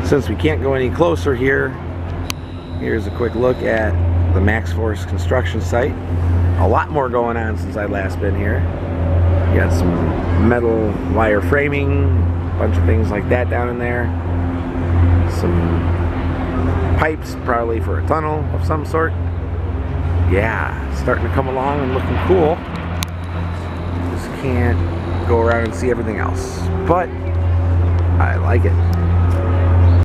Since we can't go any closer here, here's a quick look at the Maxx Force construction site. A lot more going on since I last been here. You got some metal wire framing, a bunch of things like that down in there. Some pipes, probably for a tunnel of some sort. Yeah, starting to come along and looking cool. Just can't go around and see everything else, but I like it.